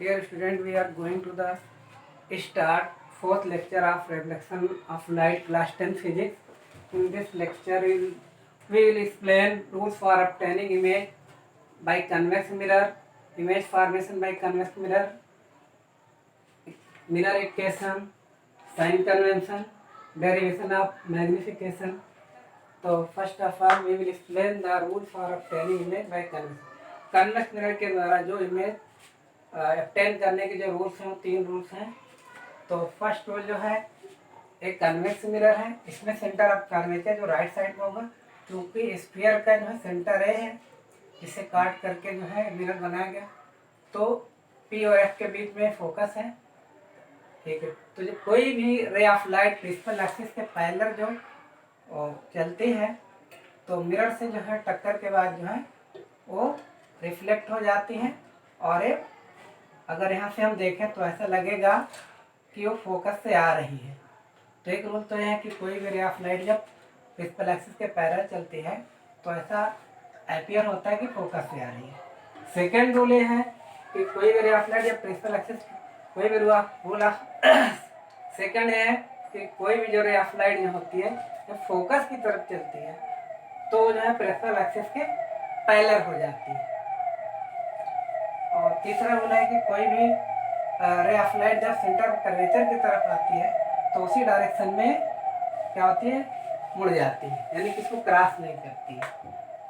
Dear student, we are going to the start fourth lecture of reflection of light, class 10 physics. In this lecture, we will explain rules for obtaining image by convex mirror, image formation by convex mirror, mirror equation, sign convention, derivation of magnification. तो first of all we will explain the rule for obtaining image by convex. Convex mirror के द्वारा जो image obtain करने के जो rules हैं वो 3 rules हैं। तो फर्स्ट रूल जो है एक कन्वेक्स मिरर है, इसमें सेंटर ऑफ कर्वेचर जो राइट साइड में होगा, क्योंकि स्फीयर का जो है सेंटर ए है, इसे काट करके जो है मिरर बनाया गया। तो पी और एफ के बीच में फोकस है, ठीक है। तो जो कोई भी ray of light principal axis के पैरेलल जो चलती है तो मिरर से जो है टक्कर के बाद जो है वो रिफ्लेक्ट हो जाती हैं, और अगर यहाँ से हम देखें तो ऐसा लगेगा कि वो फोकस से आ रही है। तो एक रूल तो यह है कि कोई भी रे ऑफ लाइट जब प्रिंसिपल एक्सिस के पैरेलल चलती है तो ऐसा अपीयर होता है कि फोकस से आ रही है। सेकेंड रूल ये है कि कोई भी रे ऑफ लाइट जब प्रिंसिपल एक्सिस कोई भी रूल ऑफ सेकेंड है कि कोई भी जो रे ऑफ लाइट जो होती है जब फोकस की तरफ चलती है तो जो है प्रिंसिपल एक्सिस के पैरेलल हो जाती है। और तीसरा रूल है कि कोई भी रे ऑफ लाइट जब सेंटर ऑफ कर्वेचर की तरफ आती है तो उसी डायरेक्शन में क्या होती है, मुड़ जाती है, यानी कि इसको क्रॉस नहीं करती है।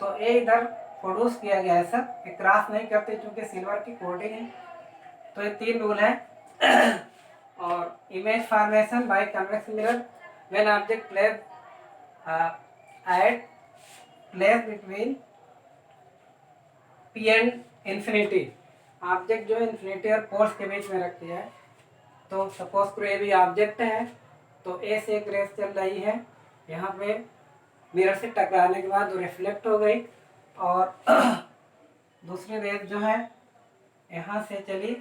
तो ये इधर प्रोड्यूस किया गया है सब, ये क्रॉस नहीं करते क्योंकि सिल्वर की कोटिंग है। तो ये 3 रूल है। और image formation by convex mirror when object place at place between P and infinity, object जो इंफिनिटी और पोल्स के बीच में रखती है। तो सपोज करो ये भी ऑब्जेक्ट है, तो ए से एक रेस चल रही है, यहाँ पे मिरर से टकराने के बाद वो रिफ्लेक्ट हो गई, और दूसरी रेस जो है यहाँ से चली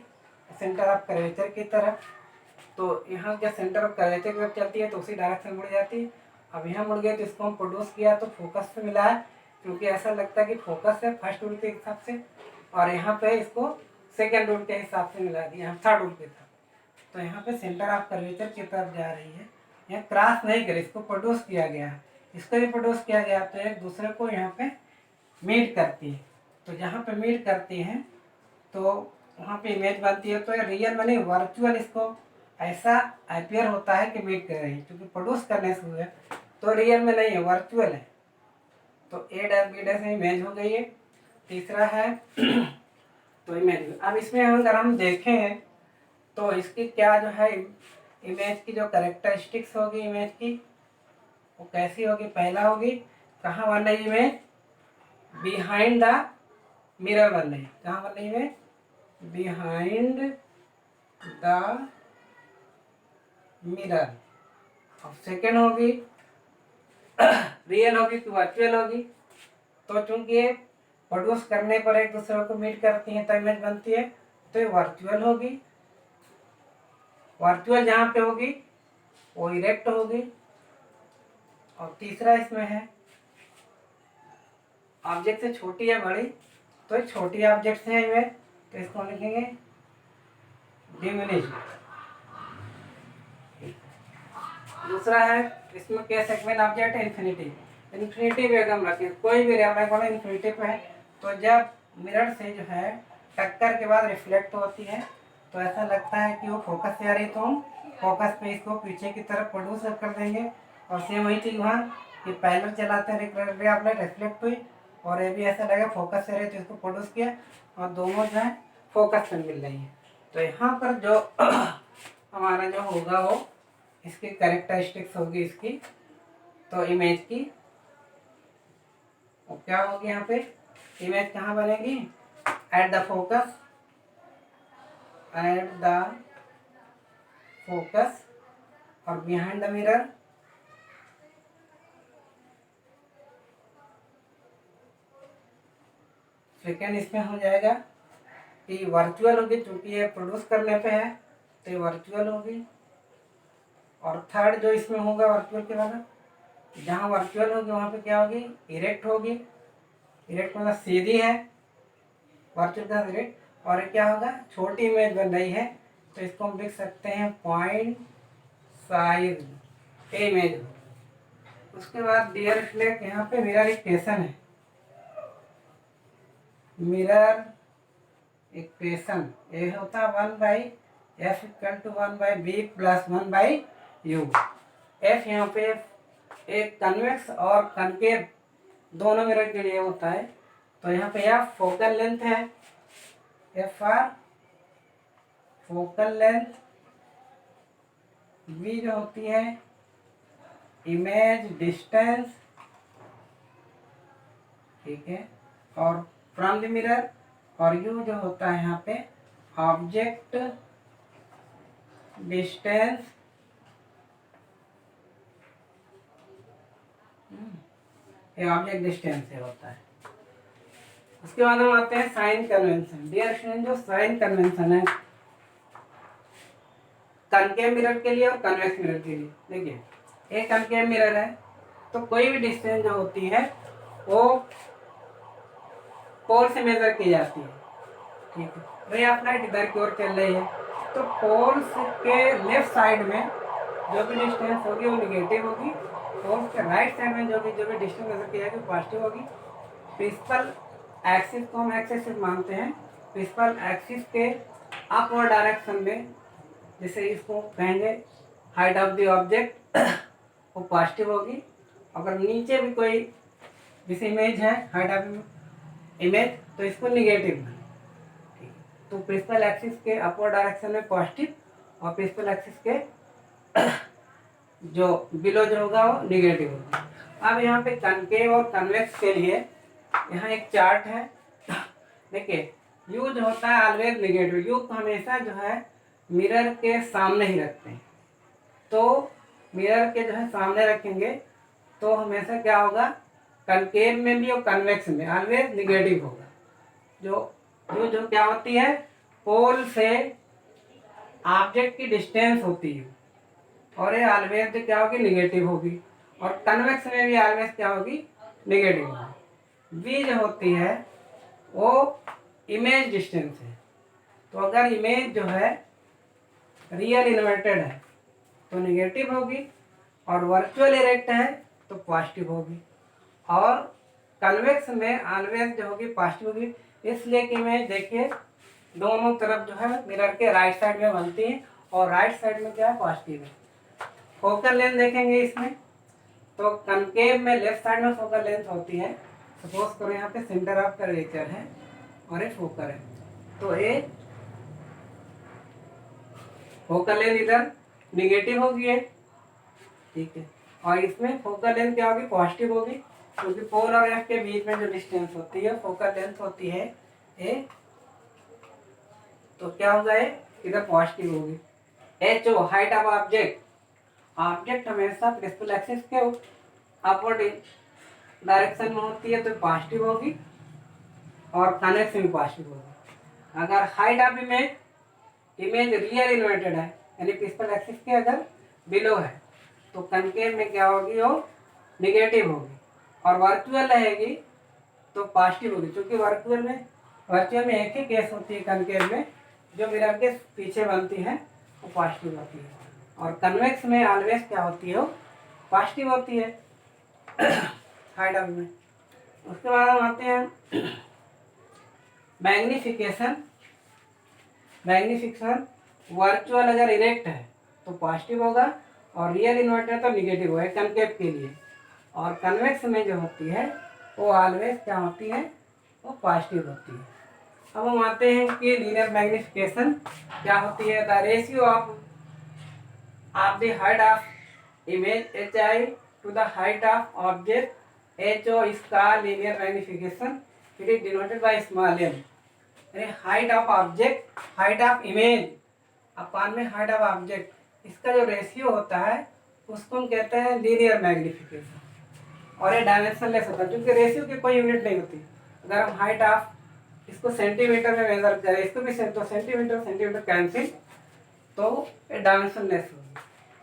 सेंटर ऑफ कर्वेचर की तरफ। तो यहाँ जब सेंटर ऑफ कर्वेचर की तरफ चलती है तो उसी डायरेक्शन मुड़ जाती है। अब यहाँ मुड़ गई तो इसको हम प्रोड्यूस किया तो फोकस से मिला है, क्योंकि ऐसा लगता है कि फोकस है फर्स्ट रूल के हिसाब से, और यहाँ पे इसको सेकेंड रूल के हिसाब से मिला दिया, थर्ड रूल के तरफ। तो यहाँ पे सेंटर ऑफ कर्वेचर की तरफ जा रही है, यहाँ क्रॉस नहीं करी, इसको प्रोड्यूस किया गया है, इसको भी प्रोड्यूस किया गया, तो एक दूसरे को यहाँ पे मीट करती है। तो जहाँ पे मीट करती हैं तो वहाँ पे इमेज बनती है। तो ये रियल बनी वर्चुअल, इसको ऐसा अपीयर होता है कि मीट कर रही है, क्योंकि प्रोड्यूस करने से हुआ तो रियल में नहीं है, वर्चुअल है। तो ए डैश बी डैश इमेज हो गई है। तीसरा है तो इमेज। अब इसमें अगर हम देखें तो इसकी क्या जो है इमेज की जो कैरेक्टरिस्टिक्स होगी इमेज की वो कैसी होगी। पहला होगी कहाँ बन रही इमेज, बिहाइंड द मिरर बन रही, कहाँ बन रही इमेज, बिहाइंड द मिरर। अब सेकेंड होगी रियल होगी कि वर्चुअल होगी। तो चूंकि ये प्रोड्यूस करने पर एक दूसरे को मीट करती हैं तो इमेज बनती है, तो ये वर्चुअल होगी। वर्चुअल जहाँ पे होगी वो इरेक्ट होगी। और तीसरा इसमें है ऑब्जेक्ट से छोटी है बड़ी, तो ये छोटी ऑब्जेक्ट है इमेज, तो इसको लिखेंगे डिमिनिश। दूसरा है इसमें क्या सेगमेंट ऑब्जेक्ट है इन्फिनिटी। इन्फिनिटी पे अगर हम रखें कोई भी रेफरेंस इन्फिनिटी पे है, तो जब मिरर से जो है टक्कर के बाद रिफ्लेक्ट होती है तो ऐसा लगता है कि वो फोकस से आ रही, तो हम फोकस पे इसको पीछे की तरफ प्रोड्यूस कर देंगे। और सेम वही चीज़ वहाँ ये पैरेलल चलाते हैं, रे ऑफ लाइट रिफ्लेक्ट हुई और ये भी ऐसा लगा फोकस से रही तो इसको प्रोड्यूस किया, और दोनों जो है फोकस से मिल रही है। तो यहाँ पर जो हमारा जो होगा वो इसकी कैरेक्टरिस्टिक्स होगी इसकी, तो इमेज की और क्या होगी, यहाँ पे इमेज कहाँ बनेगी, at the focus, at the focus और बिहाइंड द मिरर। सेकेंड इसमें हो जाएगा कि वर्चुअल होगी, क्योंकि ये प्रोड्यूस करने पे है तो ये वर्चुअल होगी। और थर्ड जो इसमें होगा वर्चुअल के बाद, जहाँ वर्चुअल होगी वहाँ पे क्या होगी, इरेक्ट होगी। इरेक्ट मतलब सीधी है, वर्चुअल का इरेक्ट। और क्या होगा, छोटी इमेज बन रही है तो इसको हम लिख सकते हैं पॉइंट साइज इमेज। उसके बाद डियर स्टूडेंट यहाँ पे मिरर इक्वेशन है, मिरर इक्वेशन ये होता है 1/f=1/b+1/u। f यहाँ पे एक कन्वेक्स और कनकेव दोनों मिरर के लिए होता है। तो यहाँ पे f फोकल लेंथ है, f for focal length, v जो होती है इमेज डिस्टेंस, ठीक है, और फ्रॉम द मिरर, और u जो होता है यहाँ पे ऑब्जेक्ट डिस्टेंस, ये ऑब्जेक्ट डिस्टेंस से होता है। उसके बाद हम आते हैं साइन कन्वेंशन। डियर स्टूडेंट, जो साइन कन्वेंशन है कनकेव मिरर के लिए और कन्वेक्स मिरर के लिए, देखिए एक कनकेव मिरर है तो कोई भी डिस्टेंस जो होती है वो पोल से मेजर की जाती है, ठीक है। रे ऑफ लाइट इधर की ओर चल रही है तो पोल्स के लेफ्ट साइड में जो भी डिस्टेंस होगी वो निगेटिव होगी, पोल्स के राइट साइड में जो भी डिस्टेंस मेजर की जाएगी वो पॉजिटिव होगी। प्रिंसिपल एक्सिस को हम एक्स एक्सिस मानते हैं, प्रिंसिपल एक्सिस के अपवर्ड डायरेक्शन में, जैसे इसको कहेंगे हाइट ऑफ द ऑब्जेक्ट, वो पॉजिटिव होगी। अगर नीचे भी कोई जैसे इमेज है हाइट ऑफ इमेज तो इसको निगेटिव है, ठीक है। तो प्रिंसिपल एक्सिस के अपवर्ड डायरेक्शन में पॉजिटिव और प्रिंसिपल एक्सिस के जो बिलो जो होगा वो निगेटिव होगा। अब यहाँ पे कनकेव और कन्वेक्स के लिए यहाँ एक चार्ट है, देखिए यू जो होता है ऑलवेज निगेटिव, यू को हमेशा जो है मिरर के सामने ही रखते हैं। तो मिरर के जो है सामने रखेंगे तो हमेशा क्या होगा, कनकेव में भी और कन्वेक्स में ऑलवेज निगेटिव होगा। जो क्या होती है पोल से ऑब्जेक्ट की डिस्टेंस होती है और ये ऑलवेज क्या होगी, निगेटिव होगी। और कन्वेक्स में भी ऑलवेज क्या होगी, निगेटिव होगी। वी जो होती है वो इमेज डिस्टेंस है, तो अगर इमेज जो है रियल इन्वर्टेड है तो निगेटिव होगी और वर्चुअल इरेक्ट है तो पॉजिटिव होगी। और कन्वेक्स में ऑलवेज जो होगी पॉजिटिव होगी, इसलिए कि इमेज देखिए दोनों तरफ जो है मिरर के राइट साइड में बनती है और राइट साइड में क्या है, पॉजिटिव है। फोकल लेंथ देखेंगे इसमें तो कनकेव में लेफ्ट साइड में फोकल लेंथ होती है। सपोज करो यहाँ पे सेंटर ऑफ कर्वेचर है और ये फोकल है, तो ये फोकल लेंथ इधर निगेटिव होगी है, ठीक है। और इसमें फोकल लेंथ क्या होगी, पॉजिटिव होगी, क्योंकि पोल और एफ के बीच में जो डिस्टेंस होती है फोकल लेंथ होती है ए, तो क्या होगा ये इधर पॉजिटिव होगी। H O height of object, object हमेशा प्रिंसिपल एक्सिस के अपवर्ड डायरेक्शन में होती है तो पॉजिटिव होगी और कन्वेक्स में पॉजिटिव होगी। अगर height of image real inverted है यानी प्रिंसिपल एक्सिस के अगर बिलो है तो कनकेव में क्या होगी, वो निगेटिव होगी। और वर्चुअल रहेगी तो पॉजिटिव होगी, क्योंकि वर्चुअल में एक ही केस होती है कनकेव में, जो मिरर के पीछे बनती है वो पॉजिटिव होती है। और कन्वेक्स में ऑलवेज क्या होती है, वो पॉजिटिव होती है हाइट ऑफ में। उसके बाद हम आते हैं मैग्निफिकेशन। मैग्निफिकेशन वर्चुअल अगर इरेक्ट है तो पॉजिटिव होगा और रियल इन्वर्टेड तो निगेटिव होगा कनकेव के लिए। और कन्वेक्स में जो होती है वो ऑलवेज क्या होती है, वो पॉजिटिव होती है। अब हम आते हैं कि लीनियर मैग्निफिकेशन क्या होती है। The ratio of the height of image H I to the height of object H O इसका linear magnification, it is denoted by small M. Height of object, height of image upon में height of object, इसका जो ratio होता है उसको हम कहते हैं लीनियर मैग्निफिकेशन। और ये डायमेंशनलेस होता है क्योंकि रेशियो की कोई यूनिट नहीं होती। अगर हम हाइट ऑफ इसको सेंटीमीटर में मेजर करें, इसको भी तो सेंटीमीटर कैंसिल, तो ये डायमेंशनलेस होगी।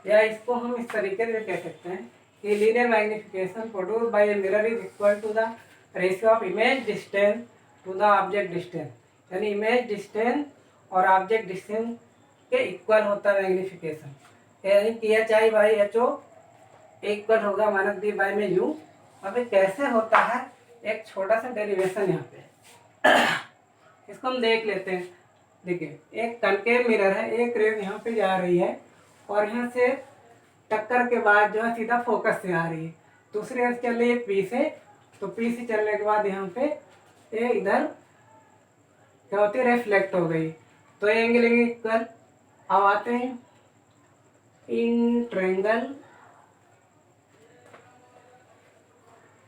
या इसको हम इस तरीके से कह सकते हैं कि linear magnification produced by a mirror is equal to the ratio of image distance to the object distance. यानी इमेज डिस्टेंस और ऑब्जेक्ट डिस्टेंस के इक्वल होता है मैग्नीफिकेशन, यानी कि H I by H O equal होगा माइनस बी बाई में U. अभी कैसे होता है, एक छोटा सा डेरिवेशन यहाँ पे इसको हम देख लेते हैं। देखिए, एक कनकेव मिरर है, एक रेज यहाँ पे जा रही है और यहाँ से टक्कर के बाद जो है सीधा फोकस से आ रही है। दूसरी रेज चल रही है पी से, तो पी से चलने के बाद यहाँ पे ये इधर क्या होती है, रिफ्लेक्ट हो गई, तो ये एंगल इक्वल। अब आते हैं in triangle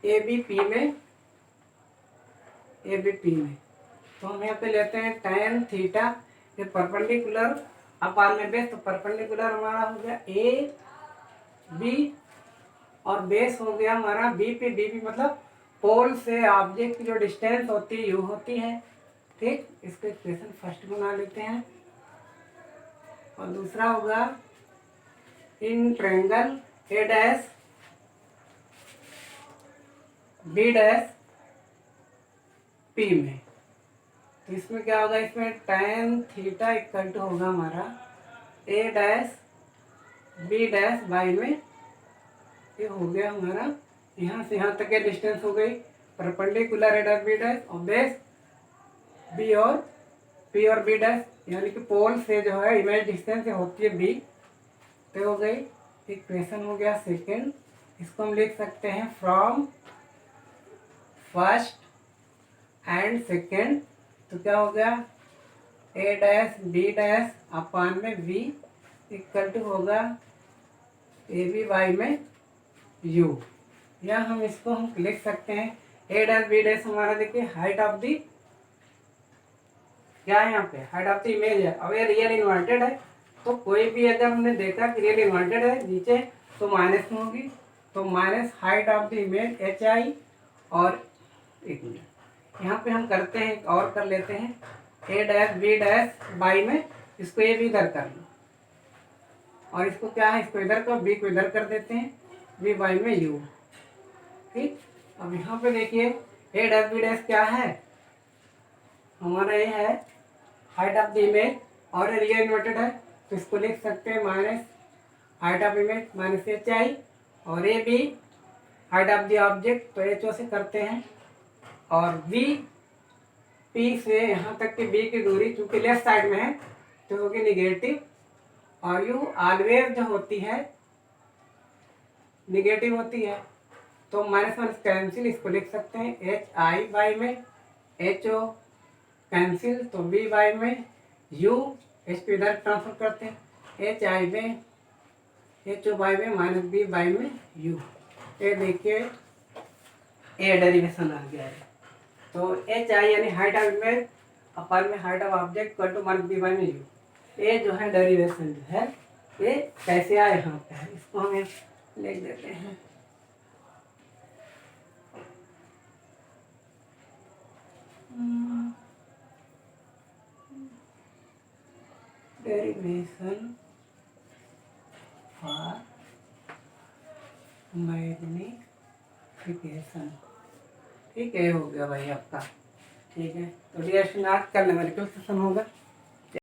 A B P में, ए बी पी में, तो हम यहाँ पे लेते हैं tan थीटा, ये परपेंडिकुलर अपान में बेस, तो परपेंडिकुलर हमारा हो गया ए बी और बेस हो गया हमारा बी पे। बी पी मतलब पोल से ऑब्जेक्ट की जो डिस्टेंस होती है यू होती है, ठीक। इसको इक्वेशन फर्स्ट बना लेते हैं। और दूसरा होगा in triangle A dash B dash P में, तो इसमें क्या होगा, इसमें tan थीटा इक्वल टू होगा हमारा ए डैश बी डैश बाई में, ये हो गया हमारा यहाँ से यहाँ तक के डिस्टेंस हो गई perpendicular A dash B dash, और बेस बी और पी और बी डैश, यानी कि पोल से जो है इमेज डिस्टेंस होती है बी, तो हो गई इक्वेशन हो गया सेकेंड। इसको हम लिख सकते हैं फ्रॉम फर्स्ट एंड सेकेंड, तो क्या हो गया ए डैश बी डैश अपान में वी इक्वल टू होगा ए बी बाई में यू, या हम इसको हम लिख सकते हैं ए डैश बी डैश हमारा देखिए हाइट ऑफ दी, क्या है यहाँ पे हाइट ऑफ द इमेज है। अब ये रियल इन्वर्टेड है, तो कोई भी अगर हमने देखा कि रियल इन्वर्टेड है नीचे, तो माइनस में होगी, तो minus height of the image H I, और एक मिनट यहाँ पे हम करते हैं और कर लेते हैं ए डैश बी डैश बाई में, इसको ए भी इधर कर लो और इसको क्या है, इसको इधर कर, बी को इधर कर देते हैं, बी बाई में यू, ठीक। अब यहाँ पे देखिए ए डैश बी डैश क्या है हमारा, ये है हाइट ऑफ द इमेज और रियल इन्वर्टेड है, तो इसको लिख सकते हैं minus height of image minus H I, और A B height of the object, तो एच ओ से करते हैं, और वी पी से यहाँ तक की बी की दूरी चूंकि लेफ्ट साइड में है तो होगी निगेटिव, और यू ऑलवेज जो होती है निगेटिव होती है, तो माइनस माइनस कैंसिल, इसको लिख सकते हैं एच आई बाई में एच ओ कैंसिल, तो बी बाई में यू, एच पी इधर ट्रांसफर करते हैं एच आई में एच ओ बाई में माइनस बी बाई में यू, ये देखिए ए डेरिवेशन आ गया है। तो एच आई यानी हाइट ऑफ इमेज अपान में height of object equal to minus V by में यू, ये जो है डेरिवेशन जो है ये कैसे आया यहाँ पे है, इसको हम लिख देते हैं डेरिवेशन फॉर मैग्नीफिकेशन, ठीक है, हो गया भाई आपका, ठीक है। तो डियर स्टूडेंट आज कल नंबर सेशन होगा।